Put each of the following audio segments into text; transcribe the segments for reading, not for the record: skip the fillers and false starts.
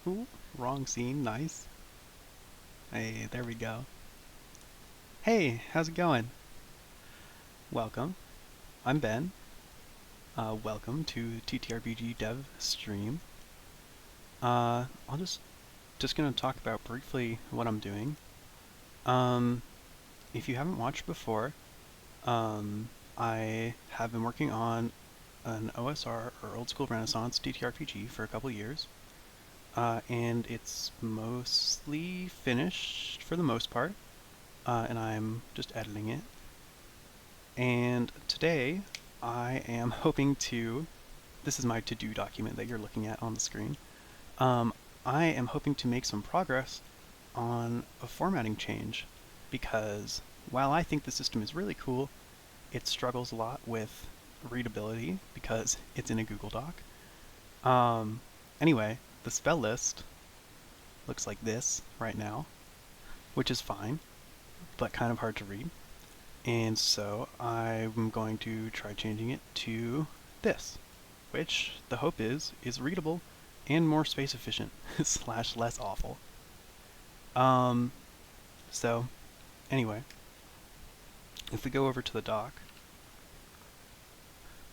Ooh, wrong scene, nice. Hey, there we go. Hey, how's it going? Welcome. I'm Ben. Welcome to TTRPG Dev Stream. I'll just gonna talk about briefly what I'm doing. Um, if you haven't watched before, I have been working on an OSR or Old School Renaissance TTRPG for a couple years. And it's mostly finished for the most part, and I'm just editing it. And today, I am hoping to. This is my to-do document that you're looking at on the screen. Um, I am hoping to make some progress on a formatting change because while I think the system is really cool, it struggles a lot with readability because it's in a Google Doc. Anyway, the spell list looks like this right now, which is fine, but kind of hard to read. And so I'm going to try changing it to this, which the hope is readable and more space efficient slash less awful. Um, so anyway, if we go over to the dock,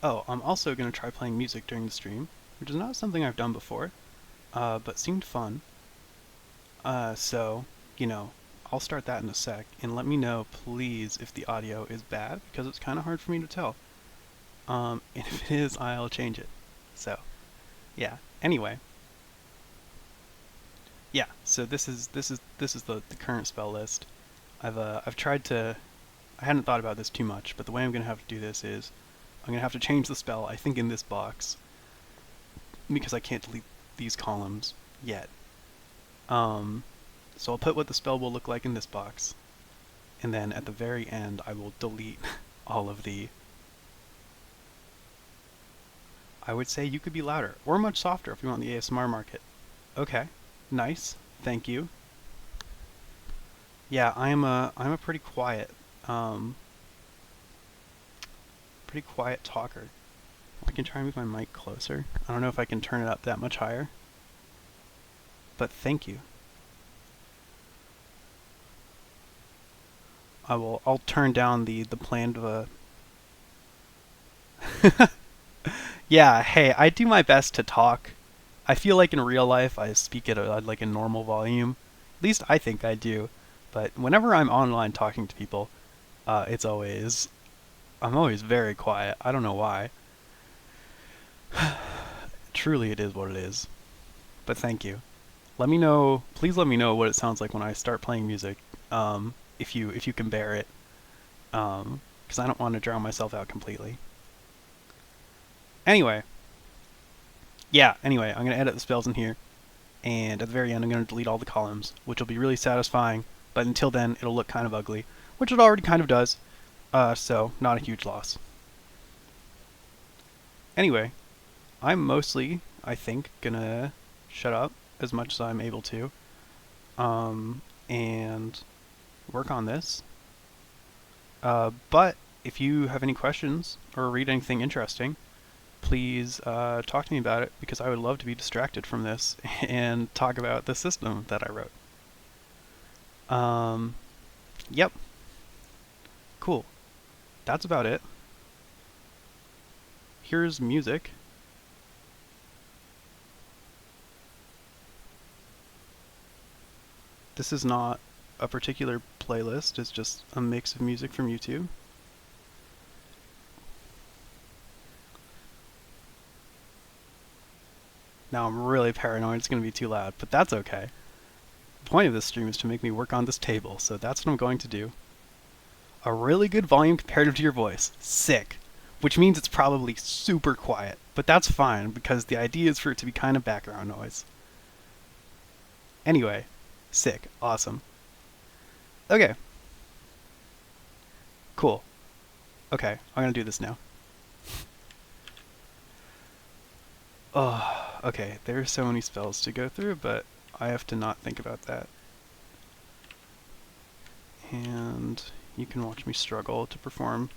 oh, I'm also going to try playing music during the stream, which is not something I've done before, but seemed fun. So, you know, I'll start that in a sec, and let me know, please, if the audio is bad, because it's kind of hard for me to tell. And if it is, I'll change it. So, yeah. Anyway, yeah. So this is the current spell list. I've tried to. I hadn't thought about this too much, but the way I'm gonna have to do this is I'm gonna have to change the spell. I think in this box because I can't delete these columns yet. Um, so I'll put what the spell will look like in this box, and then at the very end I will delete all of the. I would say you could be louder or much softer if you want the ASMR market. Okay, nice, thank you. Yeah, I'm a um, pretty quiet talker. I can try and move my mic closer. I don't know if I can turn it up that much higher, but thank you. I'll turn down the planned Yeah, hey, I do my best to talk. I feel like in real life I speak at like a normal volume. At least I think I do. But whenever I'm online talking to people, it's always I'm always very quiet. I don't know why. Truly, it is what it is. But thank you. Let me know. Please let me know what it sounds like when I start playing music. If you can bear it. Because I don't want to drown myself out completely. Anyway, yeah. Anyway, I'm gonna edit the spells in here, and at the very end, I'm gonna delete all the columns, which will be really satisfying. But until then, it'll look kind of ugly, which it already kind of does. So not a huge loss. Anyway, I'm mostly, I think, gonna shut up as much as I'm able to, and work on this. But if you have any questions or read anything interesting, please talk to me about it because I would love to be distracted from this and talk about the system that I wrote. Um, yep, cool. That's about it. Here's music. This is not a particular playlist, it's just a mix of music from YouTube. Now I'm really paranoid it's going to be too loud, but that's okay. The point of this stream is to make me work on this table, so that's what I'm going to do. A really good volume comparative to your voice. Sick. Which means it's probably super quiet, but that's fine because the idea is for it to be kind of background noise. Anyway, sick. Awesome. Okay. Cool. Okay, I'm gonna do this now. Oh, okay, there are so many spells to go through, but I have to not think about that. And you can watch me struggle to perform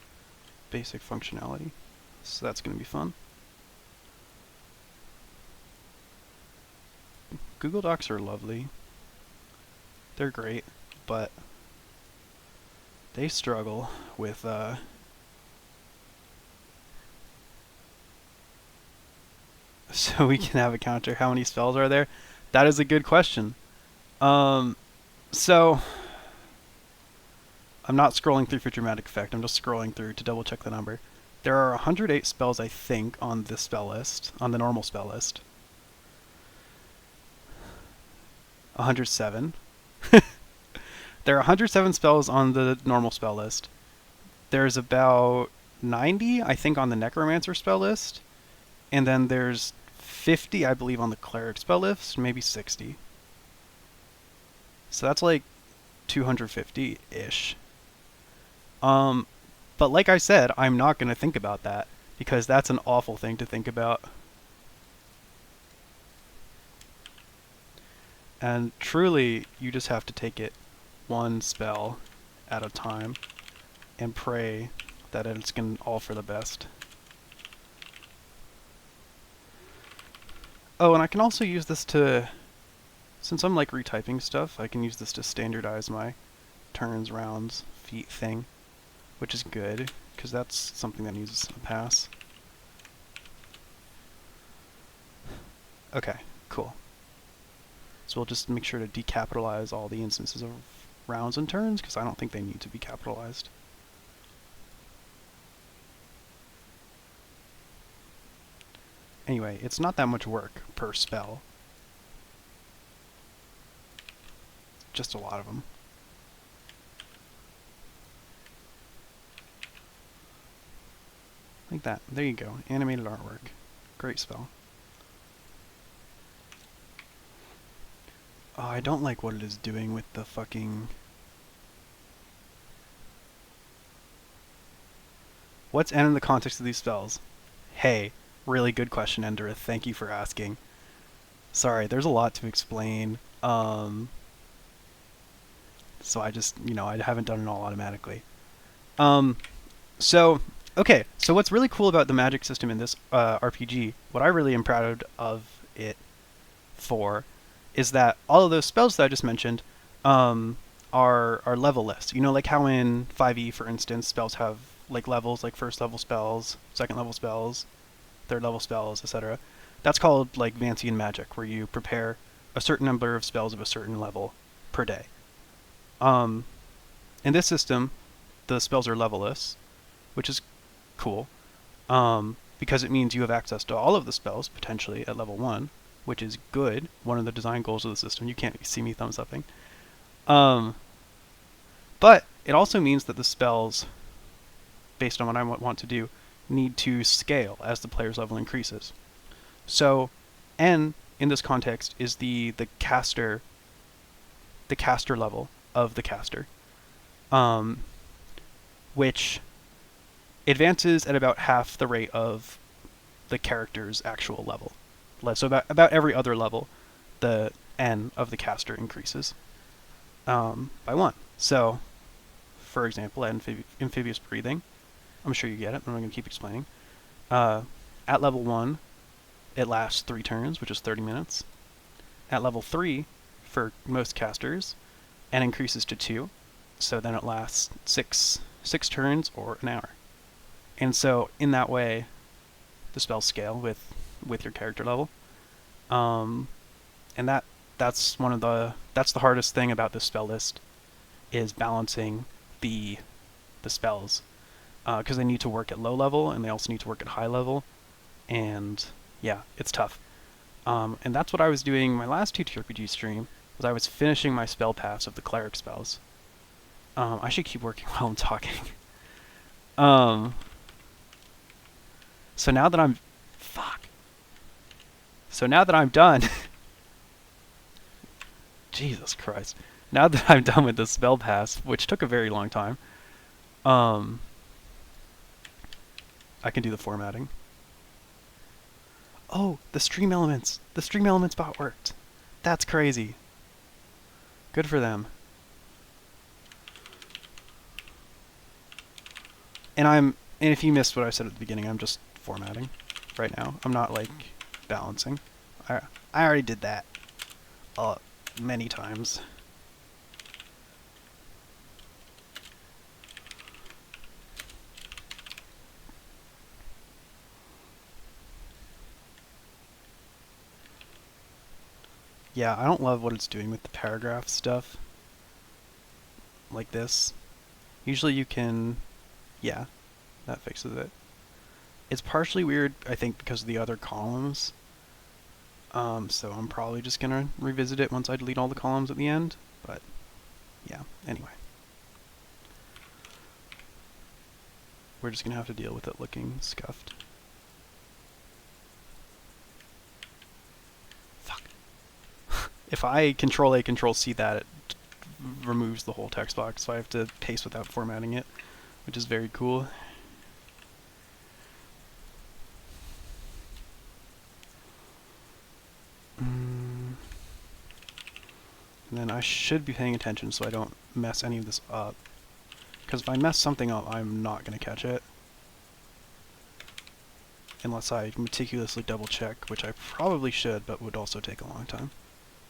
basic functionality. So that's going to be fun. Google Docs are lovely. They're great, but they struggle with so we can have a counter. How many spells are there? That is a good question. Um, so I'm not scrolling through for dramatic effect. I'm just scrolling through to double check the number. There are 108 spells, I think, on this spell list, on the normal spell list. 107. There are 107 spells on the normal spell list. There's about 90, I think, on the Necromancer spell list. And then there's 50, I believe, on the Cleric spell list, maybe 60. So that's like 250-ish. But like I said, I'm not going to think about that because that's an awful thing to think about. And truly, you just have to take it one spell at a time and pray that it's going all for the best. Oh, and I can also use this to, since I'm like retyping stuff, I can use this to standardize my turns, rounds, feet thing, which is good, because that's something that needs a pass. Okay, cool. So we'll just make sure to decapitalize all the instances of rounds and turns, because I don't think they need to be capitalized. Anyway, it's not that much work per spell. Just a lot of them. Like that. There you go. Animated artwork. Great spell. Oh, I don't like what it is doing with the fucking... What's N in the context of these spells? Hey, really good question, Enderith. Thank you for asking. Sorry, there's a lot to explain. So I just, I haven't done it all automatically. Okay, so what's really cool about the magic system in this RPG, what I really am proud of it for, is that all of those spells that I just mentioned are level-less. You know, like how in 5e, for instance, spells have like levels, like first level spells, second level spells, third level spells, etc. That's called like Vancian magic, where you prepare a certain number of spells of a certain level per day. In this system, the spells are levelless, which is cool, because it means you have access to all of the spells, potentially, at level 1, which is good. One of the design goals of the system. You can't see me thumbs-upping. But it also means that the spells, based on what I want to do, need to scale as the player's level increases. So, N, in this context, is the caster level of the caster, which advances at about half the rate of the character's actual level. So about every other level, the N of the caster increases by 1. So, for example, at amphibious breathing, I'm sure you get it, but I'm going to keep explaining. At level 1, it lasts 3 turns, which is 30 minutes. At level 3, for most casters, N increases to 2, so then it lasts 6 turns or an hour. And so, in that way, the spells scale with your character level. And that's the hardest thing about this spell list, is balancing the spells, because they need to work at low level and they also need to work at high level, and yeah, it's tough. And that's what I was doing my last TTRPG stream, was I was finishing my spell pass of the cleric spells. I should keep working while I'm talking. So now that I'm done, Jesus Christ. Now that I'm done with the spell pass, which took a very long time, I can do the formatting. Oh, the stream elements! The stream elements bot worked. That's crazy. Good for them. And if you missed what I said at the beginning, I'm just formatting right now. I'm not like balancing. I already did that. many times. Yeah, I don't love what it's doing with the paragraph stuff like this. Usually you can, yeah, that fixes it. It's partially weird, I think, because of the other columns. So I'm probably just gonna revisit it once I delete all the columns at the end. But yeah, anyway. We're just gonna have to deal with it looking scuffed. Fuck. If I Control A, Control C that, it removes the whole text box, so I have to paste without formatting it, which is very cool. And then I should be paying attention so I don't mess any of this up. Because if I mess something up, I'm not going to catch it. Unless I meticulously double check, which I probably should, but would also take a long time.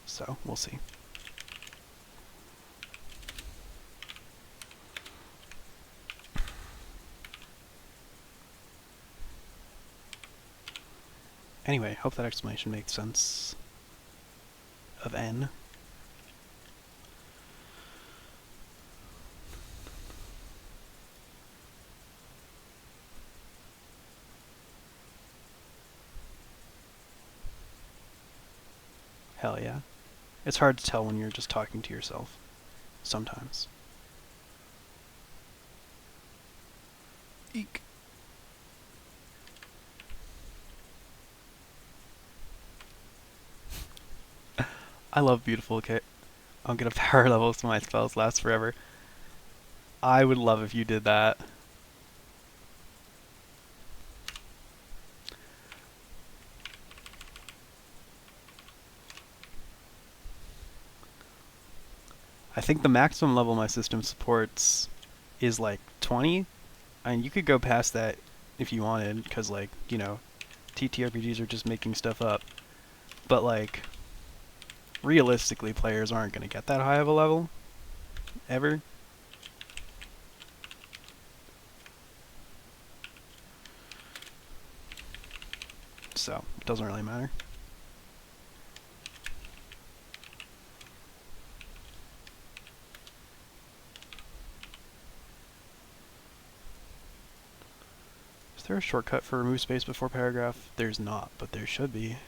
So, we'll see. Anyway, hope that explanation makes sense of N. Hell yeah. It's hard to tell when you're just talking to yourself. Sometimes. Eek. I love beautiful kit. I'll get a power level so my spells last forever. I would love if you did that. I think the maximum level my system supports is like 20. And you could go past that if you wanted, because, like, you know, TTRPGs are just making stuff up. But, like, realistically, players aren't going to get that high of a level. Ever. So, it doesn't really matter. Is there a shortcut for remove space before paragraph? There's not, but there should be.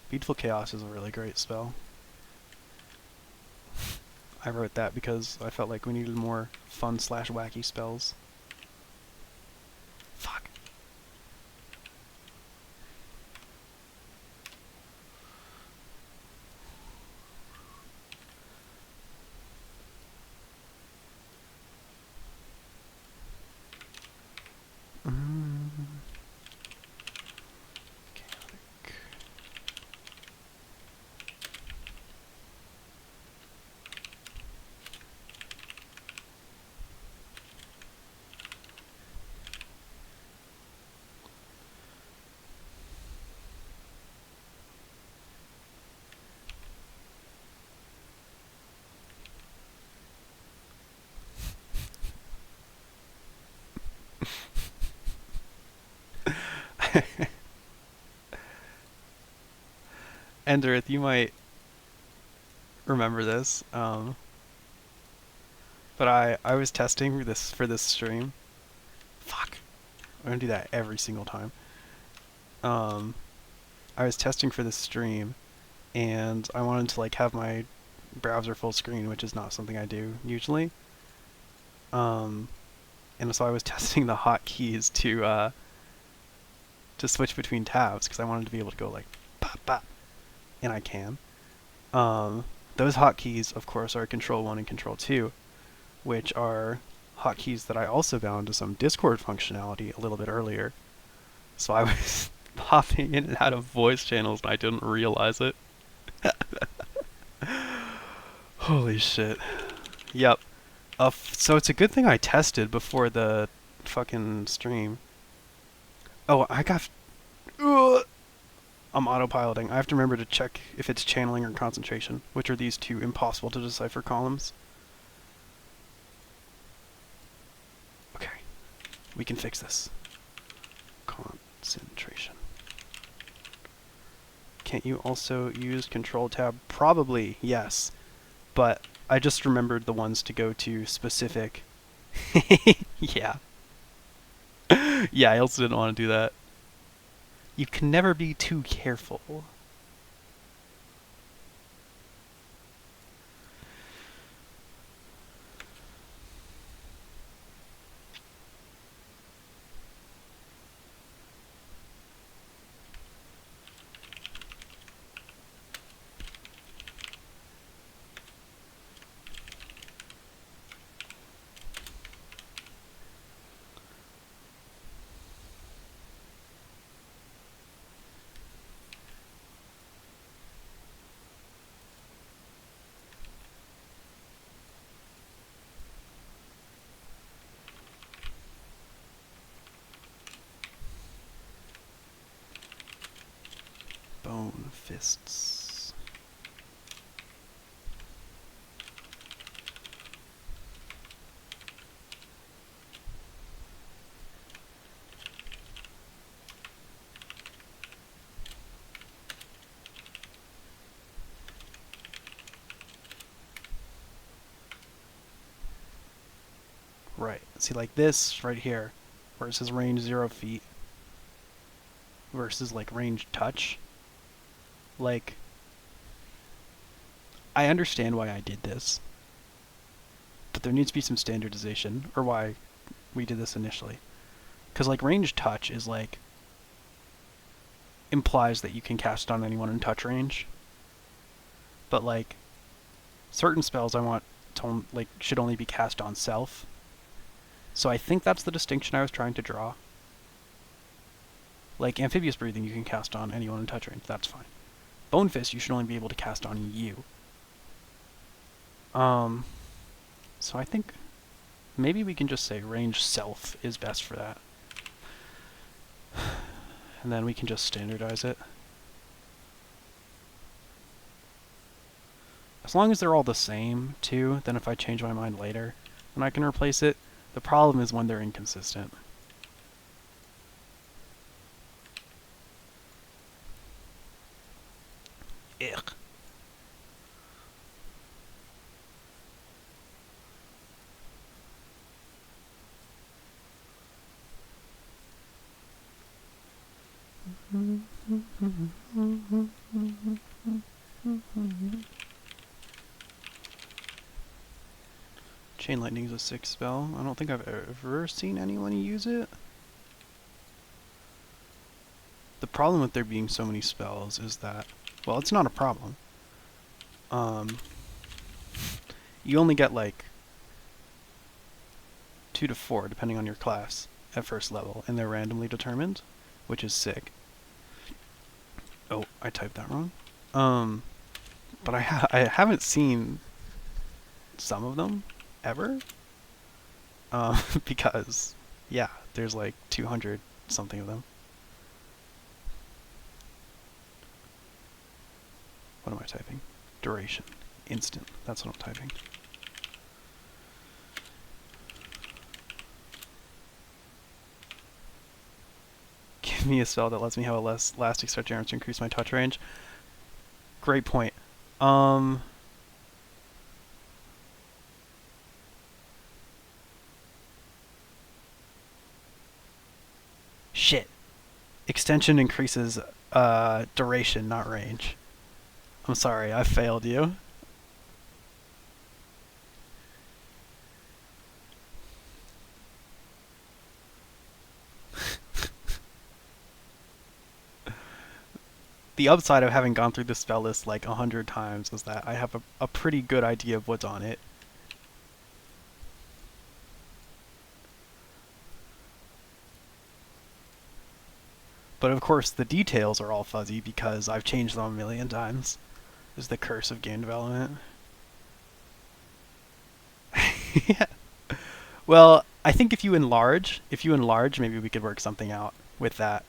Beautiful Chaos is a really great spell. I wrote that because I felt like we needed more fun / wacky spells. Fuck. Enderith, you might remember this, but I was testing for this stream. Fuck. I'm gonna do that every single time. I was testing for this stream, and I wanted to, like, have my browser full screen, which is not something I do usually. And so I was testing the hotkeys to switch between tabs, because I wanted to be able to go, like, pop, pop, and I can. Those hotkeys, of course, are Control 1 and Control 2, which are hotkeys that I also bound to some Discord functionality a little bit earlier. So I was popping in and out of voice channels and I didn't realize it. Holy shit. Yep. So it's a good thing I tested before the fucking stream. Oh, Ugh. I'm autopiloting. I have to remember to check if it's channeling or concentration, which are these two impossible to decipher columns. Okay, we can fix this. Concentration. Can't you also use Control Tab? Probably, yes. But I just remembered the ones to go to specific. Yeah. Yeah, I also didn't want to do that. You can never be too careful. Bone fists. Right. See, like this right here, where it says range 0 feet versus like range touch. Like, I understand why I did this, but there needs to be some standardization, or why we did this initially. Because like range touch is like implies that you can cast on anyone in touch range, but like certain spells I want to like should only be cast on self. So I think that's the distinction I was trying to draw. Like amphibious breathing, you can cast on anyone in touch range. That's fine. Bone fist, you should only be able to cast on you. So I think maybe we can just say range self is best for that. And then we can just standardize it. As long as they're all the same, too, then if I change my mind later, then I can replace it. The problem is when they're inconsistent. Ugh. Chain Lightning is a sick spell. I don't think I've ever seen anyone use it. The problem with there being so many spells is that, well, it's not a problem. You only get like 2 to 4, depending on your class, at first level, and they're randomly determined, which is sick. Oh, I typed that wrong. But I haven't seen some of them ever. Because, yeah, there's like 200 something of them. What am I typing? Duration. Instant. That's what I'm typing. Give me a spell that lets me have a less elastic stretch arms to increase my touch range. Great point. Shit. Extension increases duration, not range. I'm sorry, I failed you. The upside of having gone through this spell list like 100 times is that I have a pretty good idea of what's on it. But of course, the details are all fuzzy because I've changed them a million times. Is the curse of game development. Yeah. Well, I think if you enlarge, maybe we could work something out with that.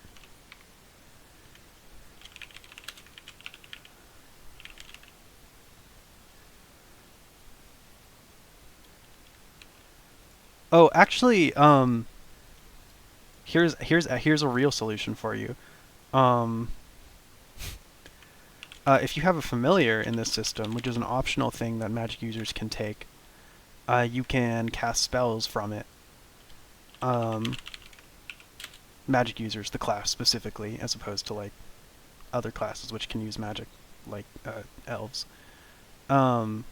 Oh, actually, here's a real solution for you. Um, if you have a familiar in this system, which is an optional thing that magic users can take, you can cast spells from it. Um, magic users, the class specifically, as opposed to like other classes which can use magic, like elves. Um,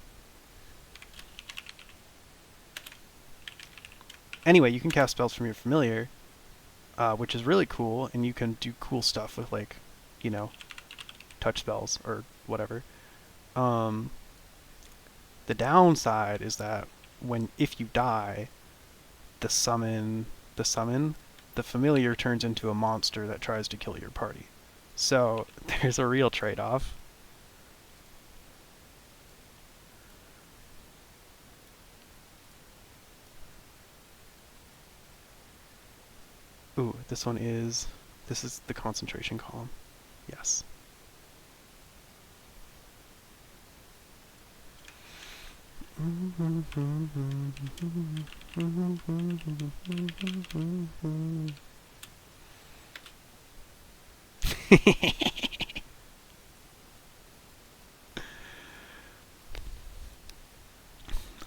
anyway, you can cast spells from your familiar, which is really cool, and you can do cool stuff with like, you know, touch spells or whatever. Um, the downside is that when if you die, the summon the summon the familiar turns into a monster that tries to kill your party. So there's a real trade-off. Ooh, this is the concentration column. Yes.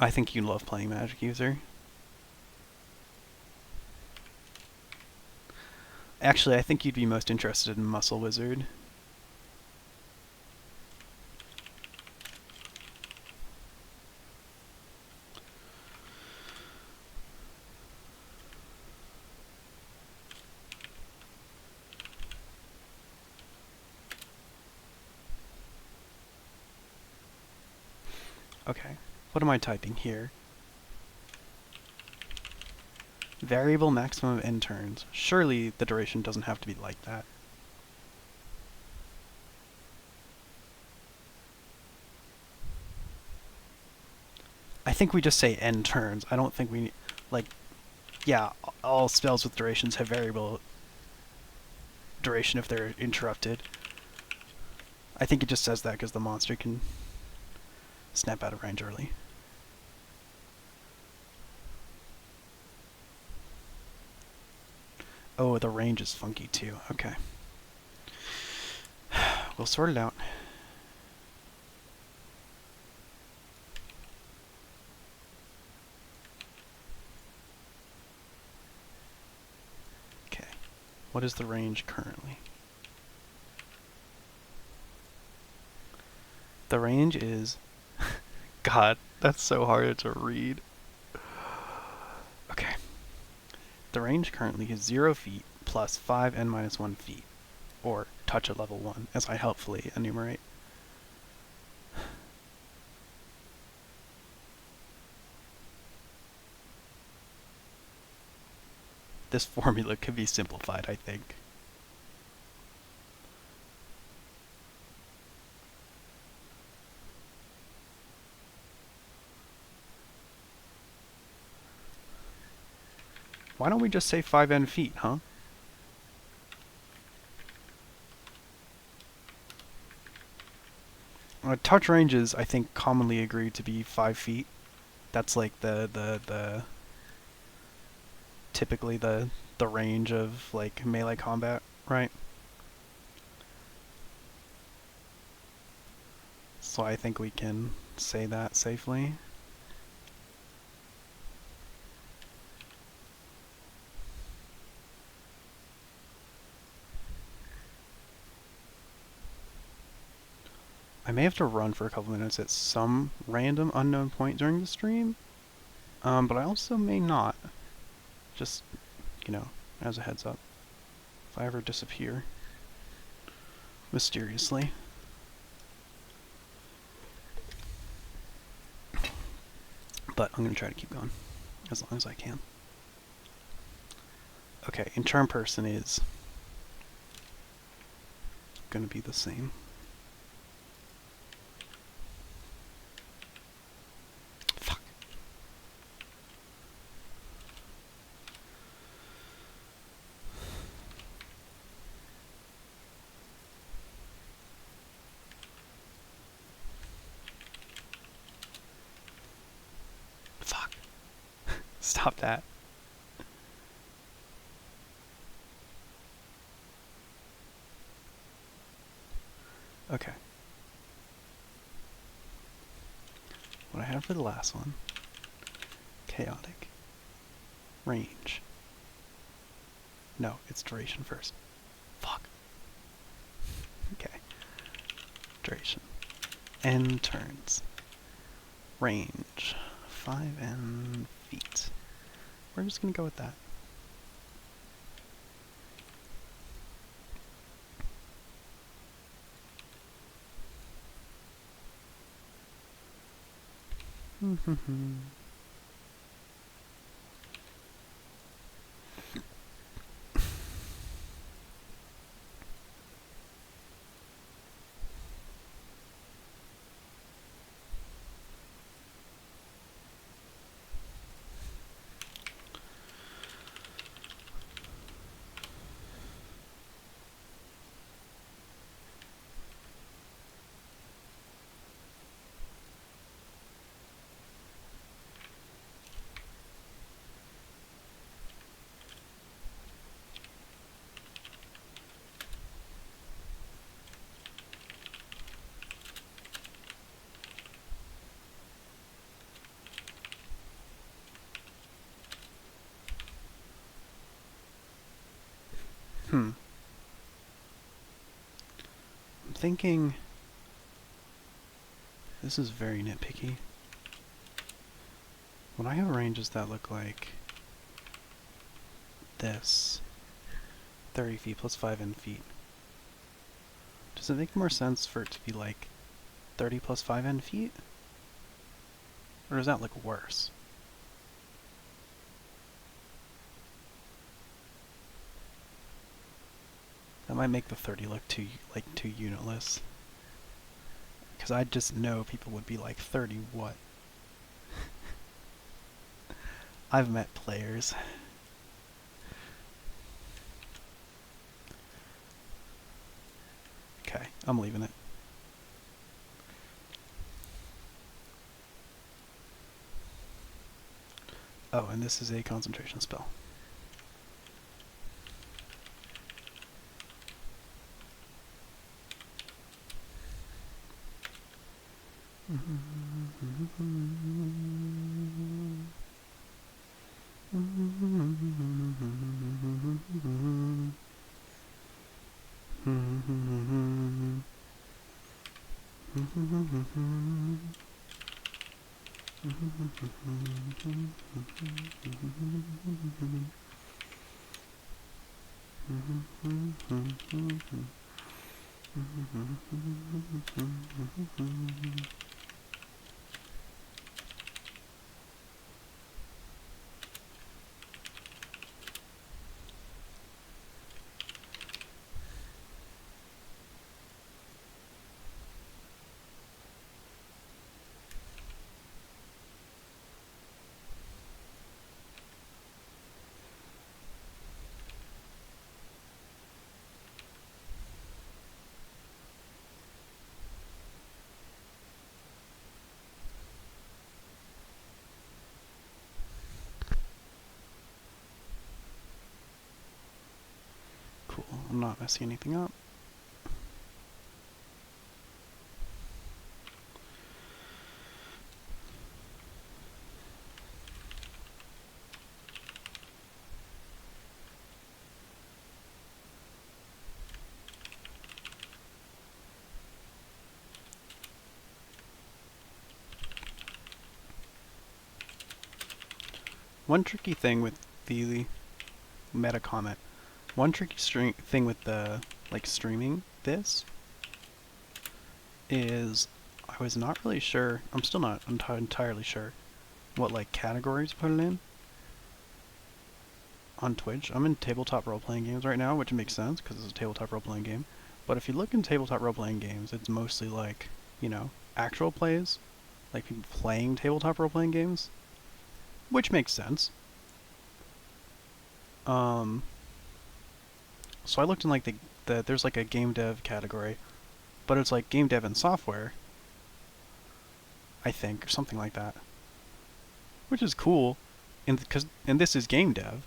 I think you love playing Magic User. Actually, I think you'd be most interested in Muscle Wizard. Okay, what am I typing here? Variable maximum end turns. Surely the duration doesn't have to be like that. I think we just say end turns. I don't think we need, like, yeah, all spells with durations have variable duration if they're interrupted. I think it just says that because the monster can snap out of range early. Oh, the range is funky too. Okay. We'll sort it out. Okay. What is the range currently? The range is... God, that's so hard to read. Okay. The range currently is 0 feet plus 5 n minus 1 feet, or touch at level 1, as I helpfully enumerate. This formula could be simplified, I think. Why don't we just say 5n feet, huh? Touch ranges, I think, commonly agreed to be 5 feet. That's like the typically the range of like melee combat, right? So I think we can say that safely. I may have to run for a couple minutes at some random unknown point during the stream, but I also may not. Just, you know, as a heads up. If I ever disappear mysteriously. But I'm going to try to keep going as long as I can. Okay, and charm person is going to be the same. Fuck. Fuck. Stop that. Okay. What I had for the last one. Chaotic. Range. No, it's duration first. Fuck. Okay. Duration. End turns. Range. 5 feet. We're just gonna go with that. I'm thinking... This is very nitpicky. When I have ranges that look like this, 30 feet plus 5 in feet, does it make more sense for it to be like 30 plus 5 in feet? Or does that look worse? That might make the 30 look too unitless. Because I just know people would be like, 30 what? I've met players. Okay, I'm leaving it. Oh, and this is a concentration spell. Cool, I'm not messing anything up. One tricky thing with the meta comment, one tricky thing with the streaming this is I was not really sure. I'm still not entirely sure what categories to put it in on Twitch. I'm in tabletop role-playing games right now, which makes sense because it's a tabletop role-playing game. But if you look in tabletop role-playing games, it's mostly actual plays, like people playing tabletop role-playing games, which makes sense. So I looked in there's a game dev category, but it's like game dev and software, I think, or something like that, which is cool. and this is game dev,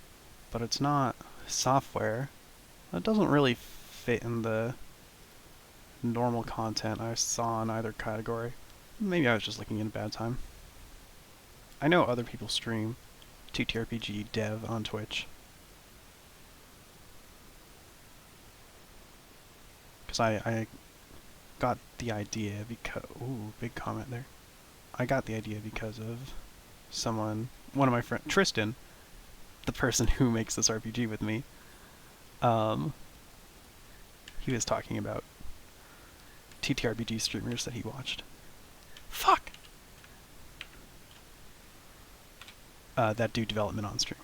but it's not software. That doesn't really fit in the normal content I saw in either category. Maybe I was just looking at a bad time. I know other people stream TTRPG dev on Twitch. Because I got the idea because... Ooh, big comment there. I got the idea because of one of my friends, Tristan, the person who makes this RPG with me. He was talking about TTRPG streamers that he watched. Fuck! That do development on stream.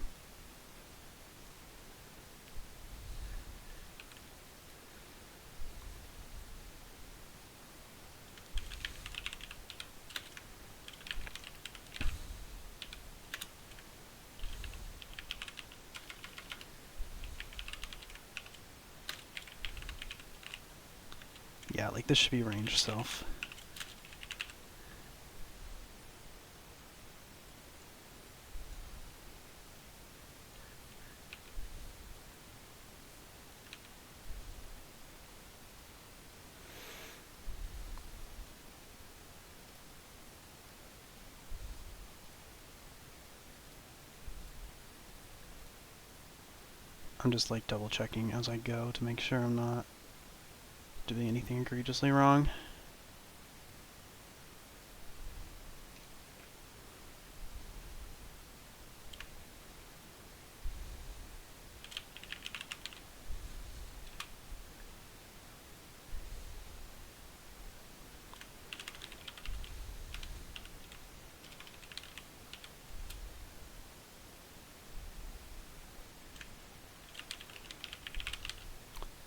Yeah, like this should be range self. I'm just like double checking as I go to make sure I'm not doing anything egregiously wrong.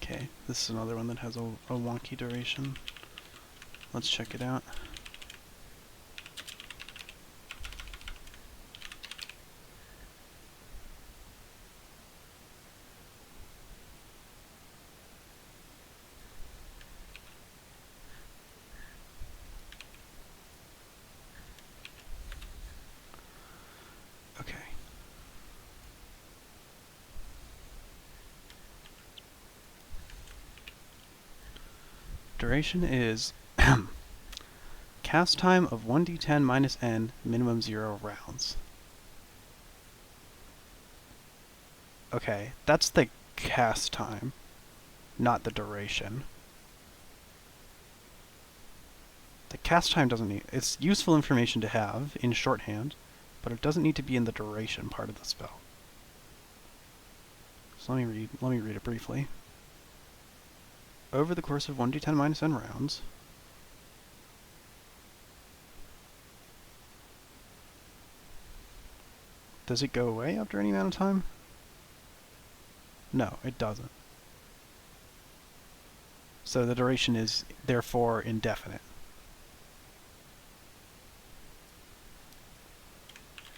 Okay, this is another one that has a wonky duration. Let's check it out. Okay. Duration is cast time of 1d10 minus n, minimum 0 rounds. Okay, that's the cast time, not the duration. The cast time doesn't need... It's useful information to have in shorthand, but it doesn't need to be in the duration part of the spell. So let me read it briefly. Over the course of 1d10 minus n rounds, does it go away after any amount of time? No, it doesn't. So the duration is therefore indefinite.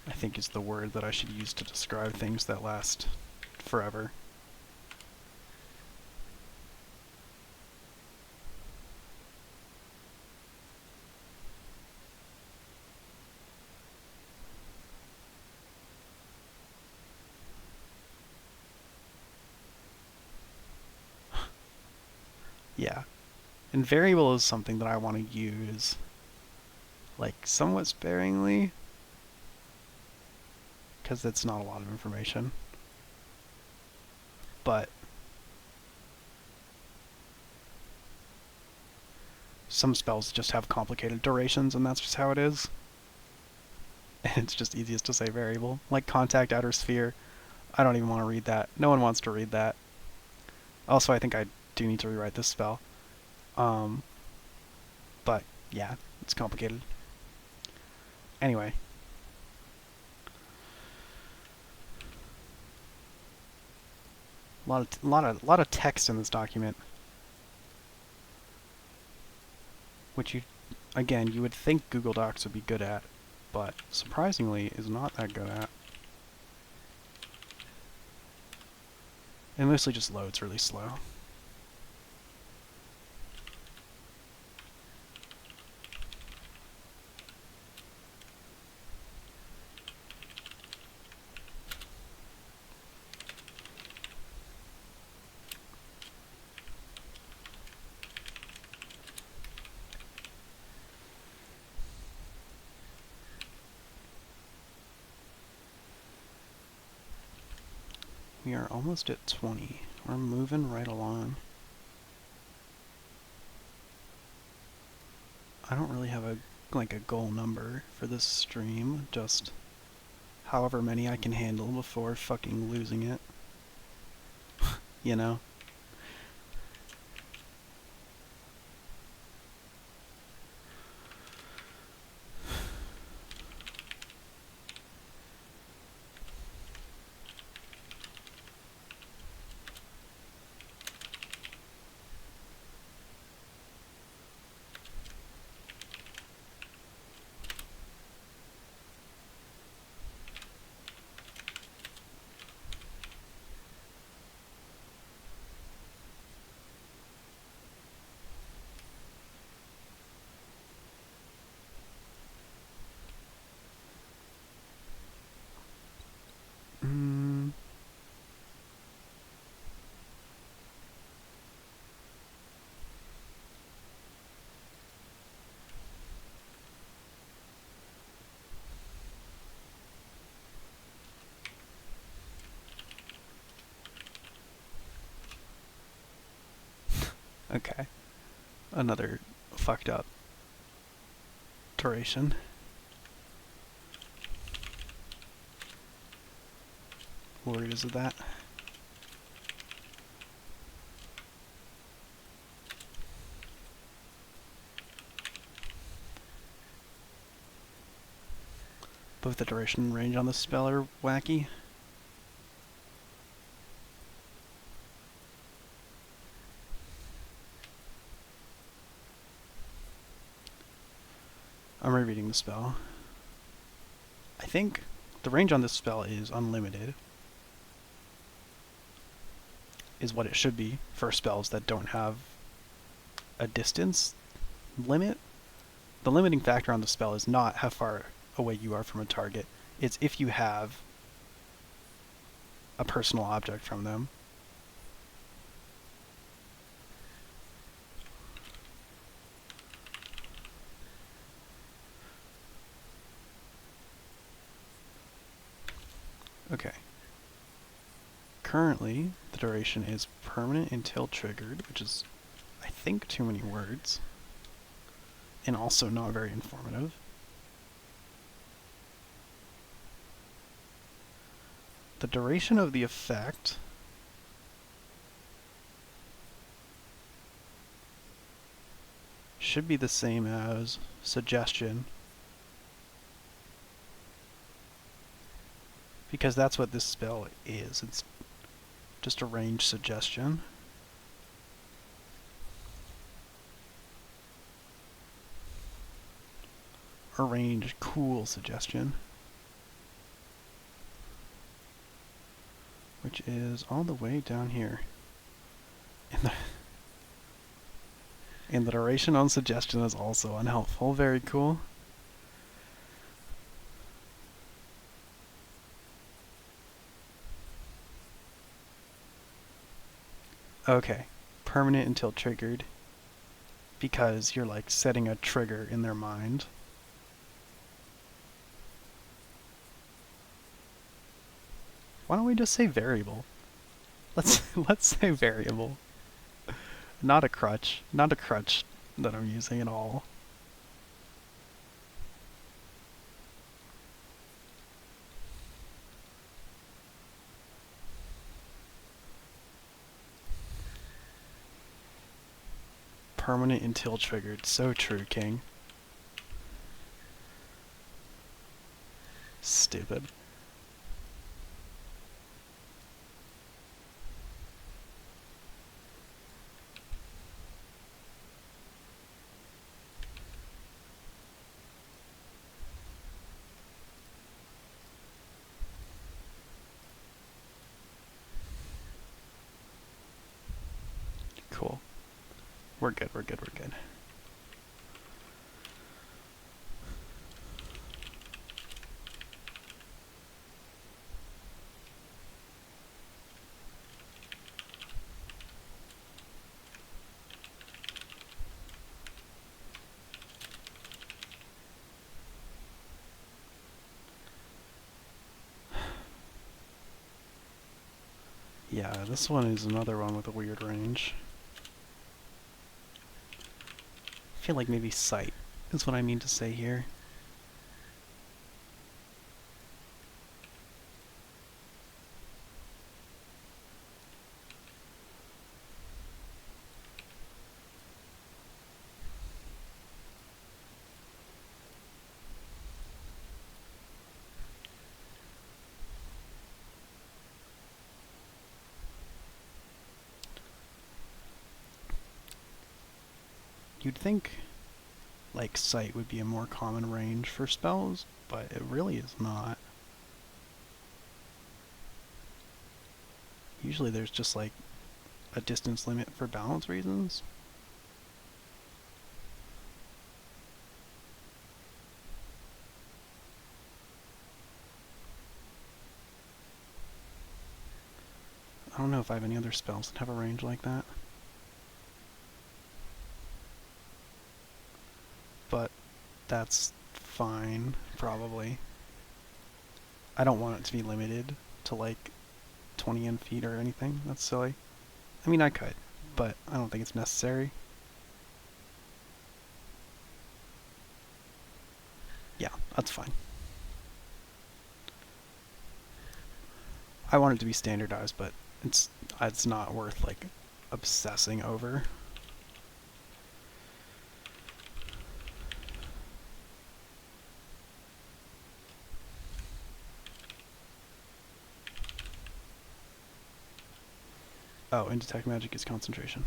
I think is the word that I should use to describe things that last forever. Yeah. And variable is something that I want to use, like, somewhat sparingly, because it's not a lot of information. But some spells just have complicated durations, and that's just how it is. And it's just easiest to say variable. Like Contact Outer Sphere. I don't even want to read that. No one wants to read that. Also, I think I do need to rewrite this spell. But, yeah, it's complicated. Anyway. A lot of text in this document. Which again, you would think Google Docs would be good at, but surprisingly is not that good at. It mostly just loads really slow. We are almost at 20. We're moving right along. I don't really have a goal number for this stream, just however many I can handle before fucking losing it. You know? Mm. Okay. Another fucked up duration. Word is it that? Both the duration and range on this spell are wacky. I'm rereading the spell. I think the range on this spell is unlimited. Is what it should be for spells that don't have a distance limit. The limiting factor on the spell is not how far away you are from a target. It's if you have a personal object from them. Okay. Currently, the duration is permanent until triggered, which is, I think, too many words. And also not very informative. The duration of the effect should be the same as suggestion, because that's what this spell is. It's just a range suggestion. A range cool suggestion. Which is all the way down here. And the duration on suggestion is also unhelpful. Very cool. Okay. Permanent until triggered. Because you're like setting a trigger in their mind. Why don't we just say variable? Let's say variable. Not a crutch. Not a crutch that I'm using at all. Permanent until triggered. So true, King. Stupid. Cool. We're good, we're good, we're good. Yeah, this one is another one with a weird range. I feel like maybe sight is what I mean to say here. You'd think like sight would be a more common range for spells, but it really is not. Usually there's just like a distance limit for balance reasons. I don't know if I have any other spells that have a range like that. But that's fine, probably. I don't want it to be limited to like 20 in feet or anything. That's silly. I mean, I could, but I don't think it's necessary. Yeah, that's fine. I want it to be standardized, but it's not worth like obsessing over. Oh, and detect magic is concentration.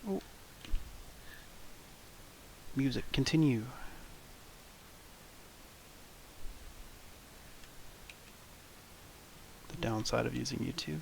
Oh, music, continue. The downside of using YouTube.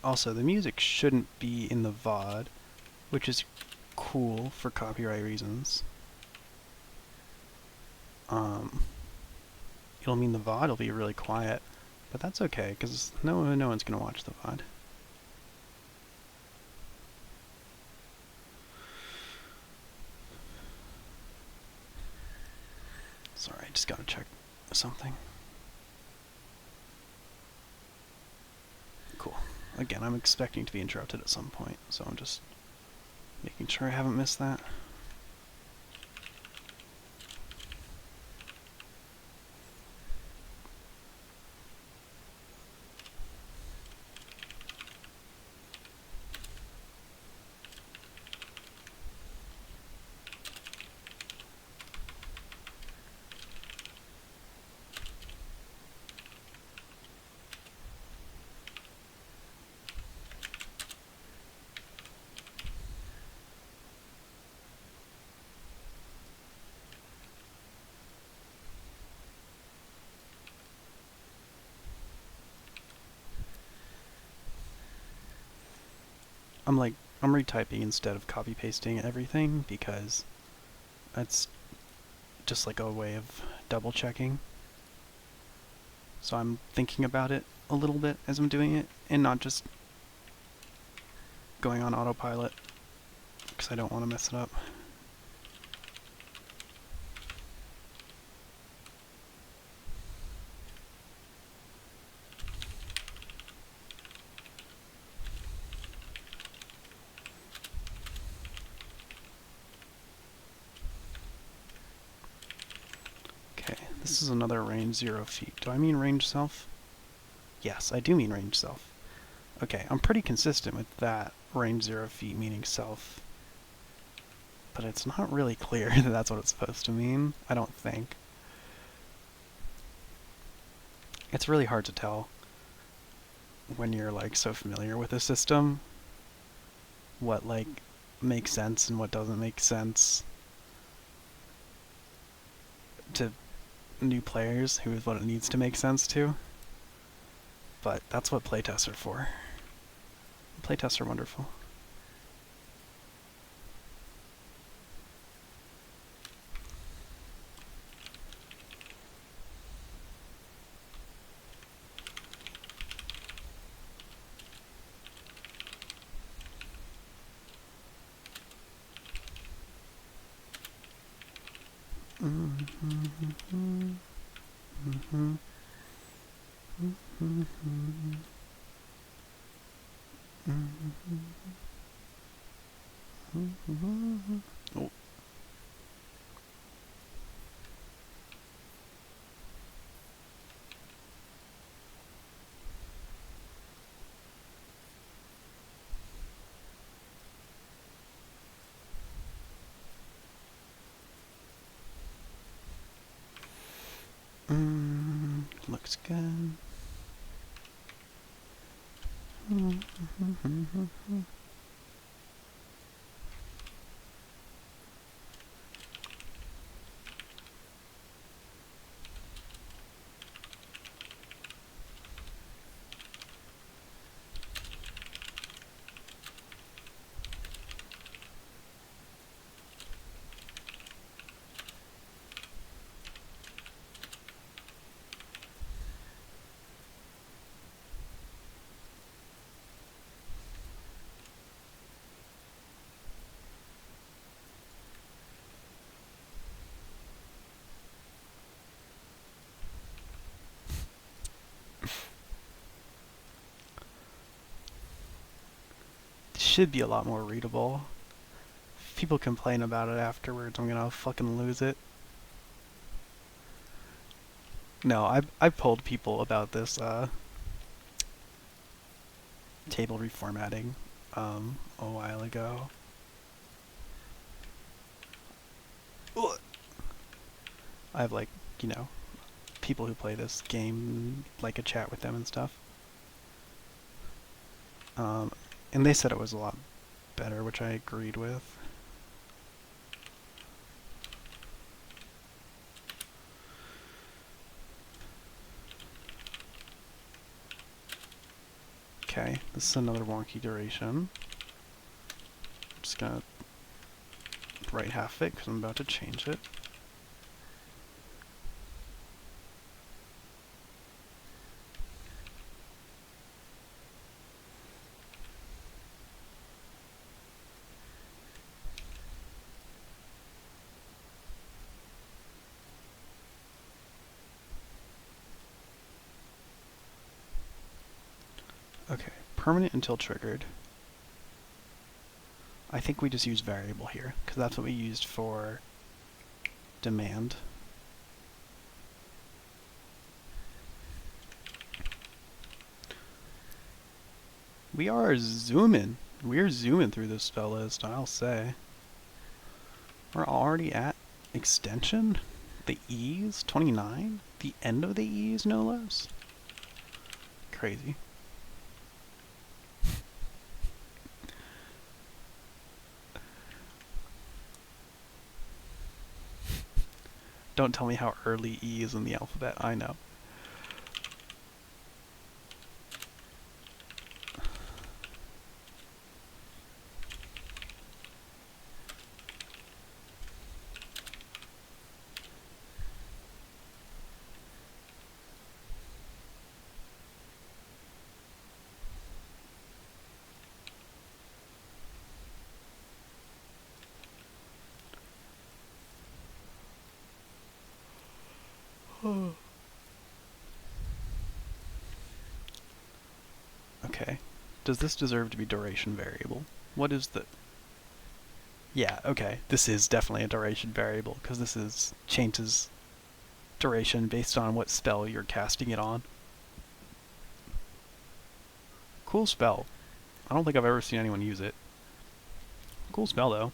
Also, the music shouldn't be in the VOD, which is cool for copyright reasons. It'll mean the VOD will be really quiet, but that's okay because no one's gonna watch the VOD. Sorry, I just gotta check something. Cool. Again, I'm expecting to be interrupted at some point, so I'm just making sure I haven't missed that. I'm retyping instead of copy pasting everything because that's just like a way of double checking. So I'm thinking about it a little bit as I'm doing it and not just going on autopilot because I don't want to mess it up. Okay, this is another range 0 feet. Do I mean range self? Yes, I do mean range self. Okay, I'm pretty consistent with that range 0 feet meaning self. but it's not really clear that that's what it's supposed to mean. I don't think. It's really hard to tell when you're like so familiar with a system what like makes sense and what doesn't make sense to new players who is what it needs to make sense to. But that's what playtests are for. Playtests are wonderful. Oh. Looks good. Should be a lot more readable. If people complain about it afterwards, I'm gonna fucking lose it. No, I've told people about this table reformatting a while ago. I have like, you know, people who play this game, like a chat with them and stuff. And they said it was a lot better, which I agreed with. Okay, this is another wonky duration. I'm just gonna write half it because I'm about to change it. Okay, permanent until triggered. I think we just use variable here, because that's what we used for demand. We are zooming. We're zooming through this spell list, I'll say. We're already at extension? The E's? 29? The end of the E's, no less? Crazy. Don't tell me how early E is in the alphabet, I know. Okay. Does this deserve to be duration variable? What is the... Yeah, okay. This is definitely a duration variable, because this is changes duration based on what spell you're casting it on. Cool spell. I don't think I've ever seen anyone use it. Cool spell, though.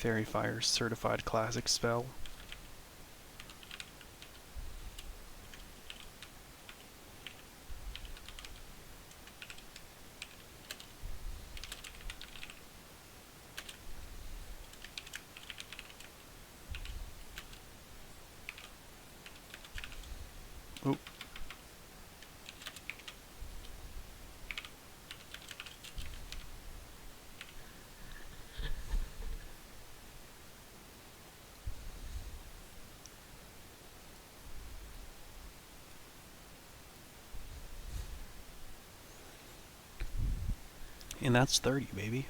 Fairy Fire certified classic spell. Oh. And that's 30, baby.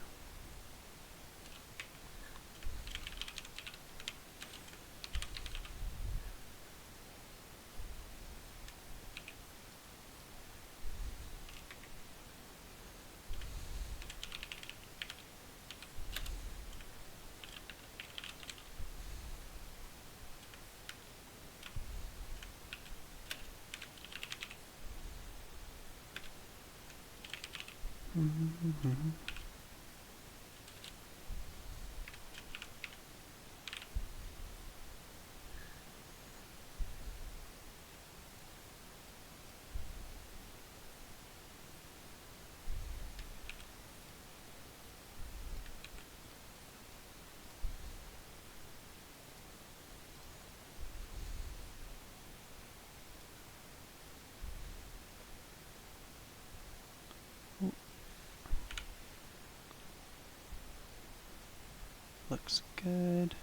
Looks good.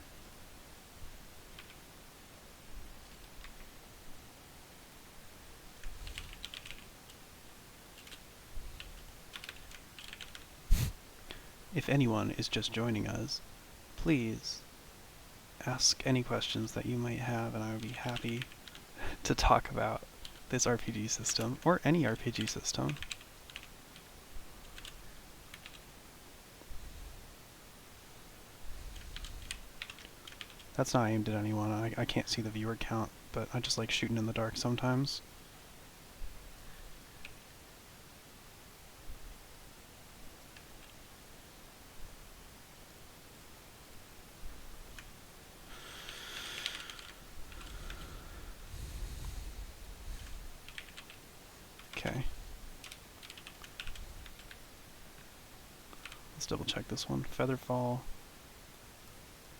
If anyone is just joining us, please ask any questions that you might have, and I would be happy to talk about this RPG system, or any RPG system. That's not aimed at anyone. I can't see the viewer count, but I just like shooting in the dark sometimes. Okay. Let's double check this one. Featherfall.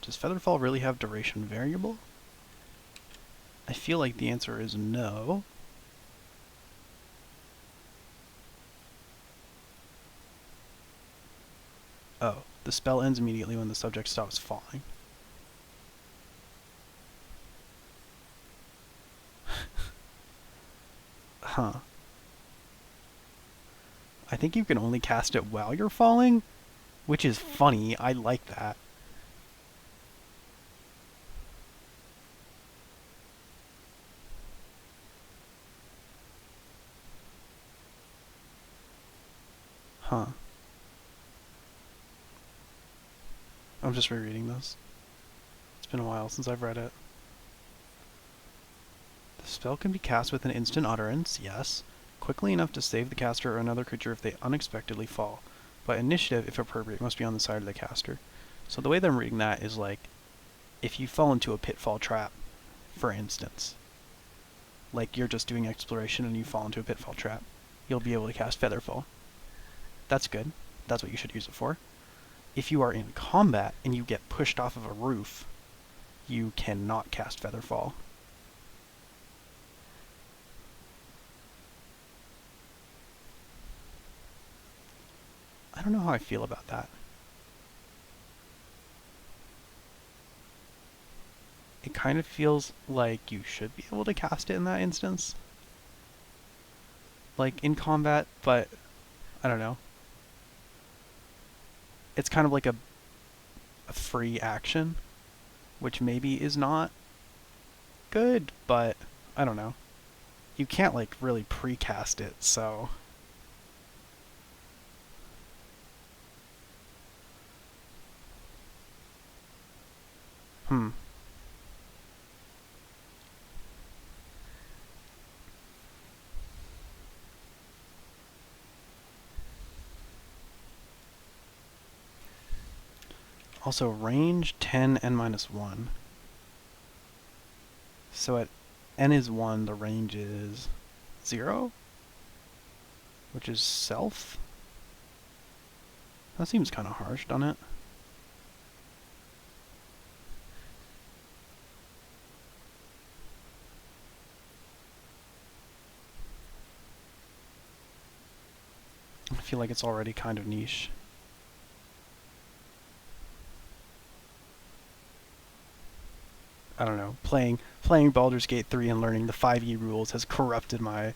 Does Featherfall really have duration variable? I feel like the answer is no. Oh, the spell ends immediately when the subject stops falling. Huh. I think you can only cast it while you're falling, which is funny. I like that. Huh. I'm just rereading this. It's been a while since I've read it. The spell can be cast with an instant utterance, yes, quickly enough to save the caster or another creature if they unexpectedly fall, but initiative, if appropriate, must be on the side of the caster. So the way that I'm reading that is like, if you fall into a pitfall trap, for instance, like you're just doing exploration and you fall into a pitfall trap, you'll be able to cast Featherfall. That's good. That's what you should use it for. If you are in combat and you get pushed off of a roof, you cannot cast Featherfall. I don't know how I feel about that. It kind of feels like you should be able to cast it in that instance. Like in combat, but I don't know. It's kind of like a free action, which maybe is not good, but I don't know. You can't like really precast it, so hmm. Also, range 10 n minus 1. So at n is 1, the range is 0, which is self. That seems kind of harsh, doesn't it? I feel like it's already kind of niche. I don't know. Playing Baldur's Gate 3 and learning the 5e rules has corrupted my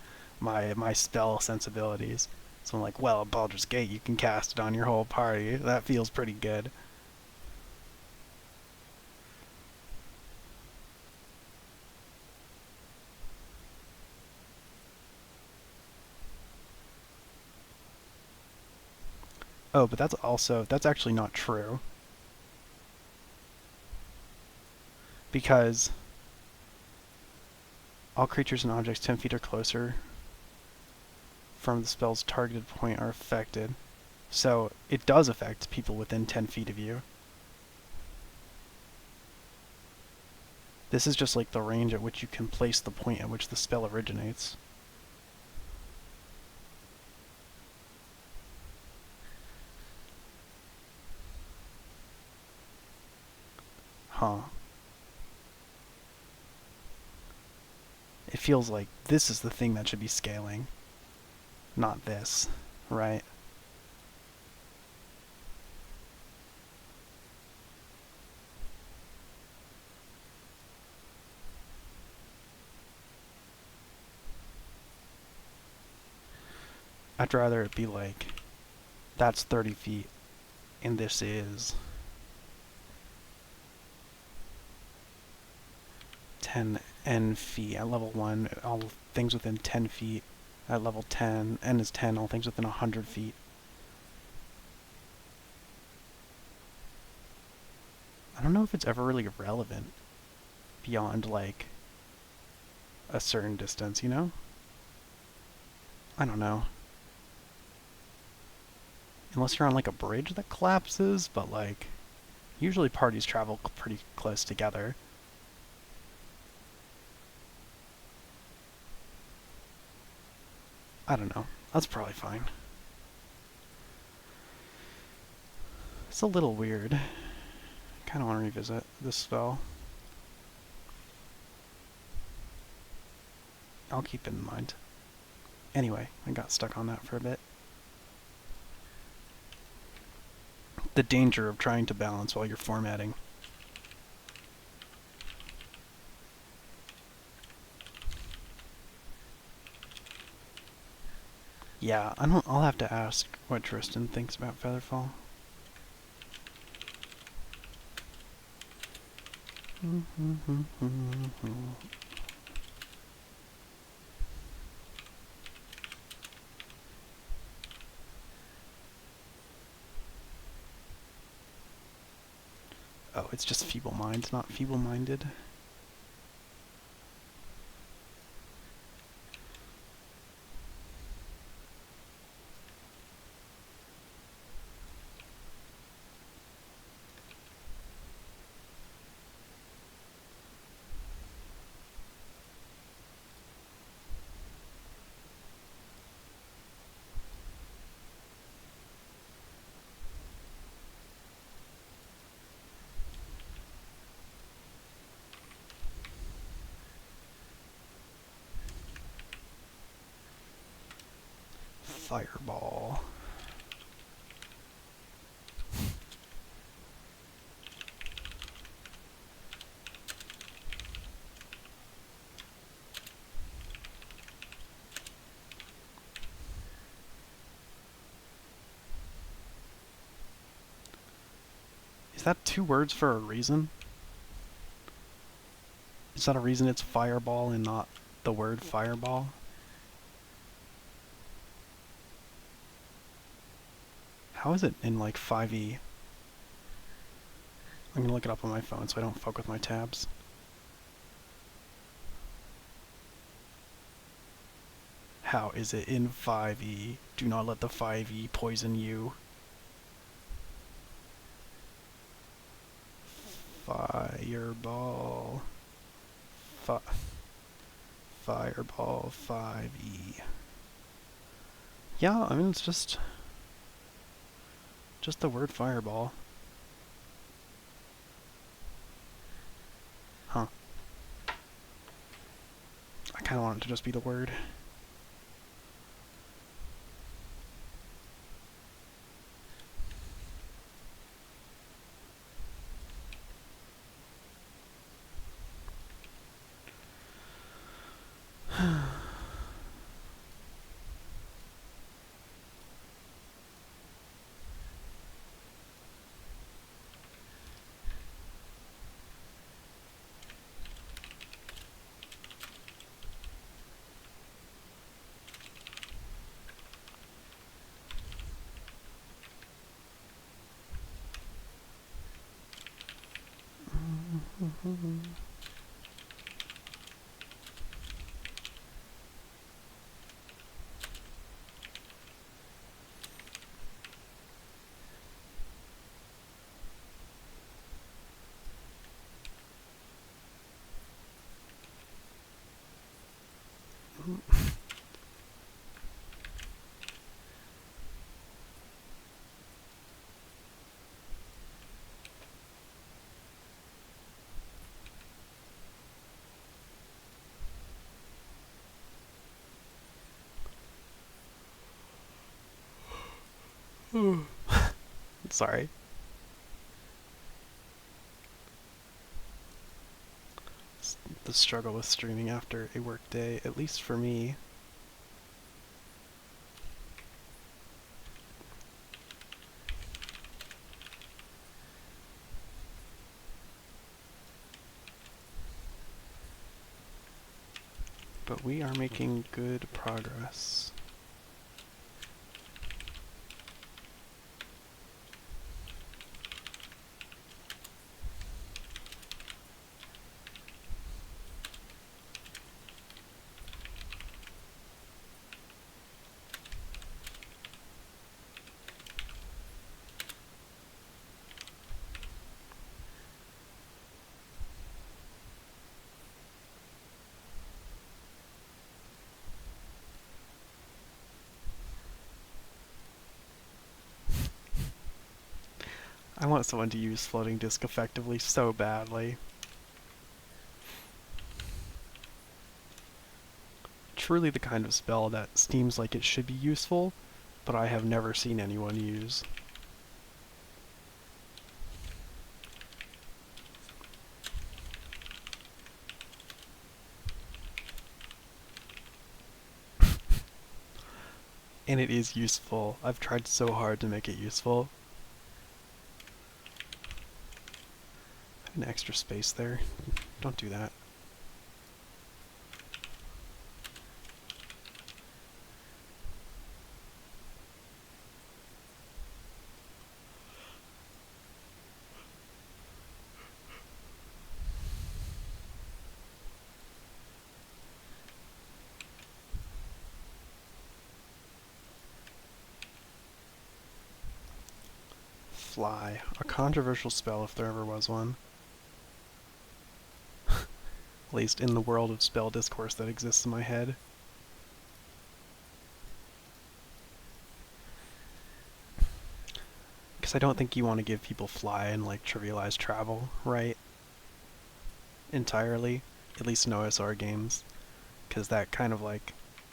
spell sensibilities. So I'm like, well, Baldur's Gate, you can cast it on your whole party. That feels pretty good. Oh, but that's actually not true. Because all creatures and objects 10 feet or closer from the spell's targeted point are affected. So it does affect people within 10 feet of you. This is just like the range at which you can place the point at which the spell originates. Huh. It feels like this is the thing that should be scaling, not this, right? I'd rather it be like, that's 30 feet, and this is 10 n feet. At level 1, all things within 10 feet. At level 10, n is 10, all things within 100 feet. I don't know if it's ever really relevant beyond, like, a certain distance, you know? I don't know. Unless you're on, like, a bridge that collapses, but, like, usually parties travel pretty close together. I don't know. That's probably fine. It's a little weird. I kind of want to revisit this spell. I'll keep it in mind. Anyway, I got stuck on that for a bit. The danger of trying to balance while you're formatting. Yeah, I'll have to ask what Tristan thinks about Featherfall. Oh, it's just feeble mind, not feeble-minded. Fireball. Is that 2 words for a reason? Is that a reason it's fireball and not the word fireball? How is it in like 5e? I'm gonna look it up on my phone so I don't fuck with my tabs. How is it in 5e? Do not let the 5e poison you. Fireball. Fireball 5e. Yeah, I mean, it's just the word fireball. Huh. I kind of want it to just be the word. Sorry. It's the struggle with streaming after a work day, at least for me. But we are making good progress. I want someone to use floating disk effectively so badly. Truly the kind of spell that seems like it should be useful, but I have never seen anyone use. And it is useful. I've tried so hard to make it useful. I have an extra space there. Don't do that. Fly. A controversial spell if there ever was one. At least in the world of spell discourse that exists in my head. Because I don't think you want to give people fly and like trivialize travel, right? Entirely. At least in OSR games. Because that kind of like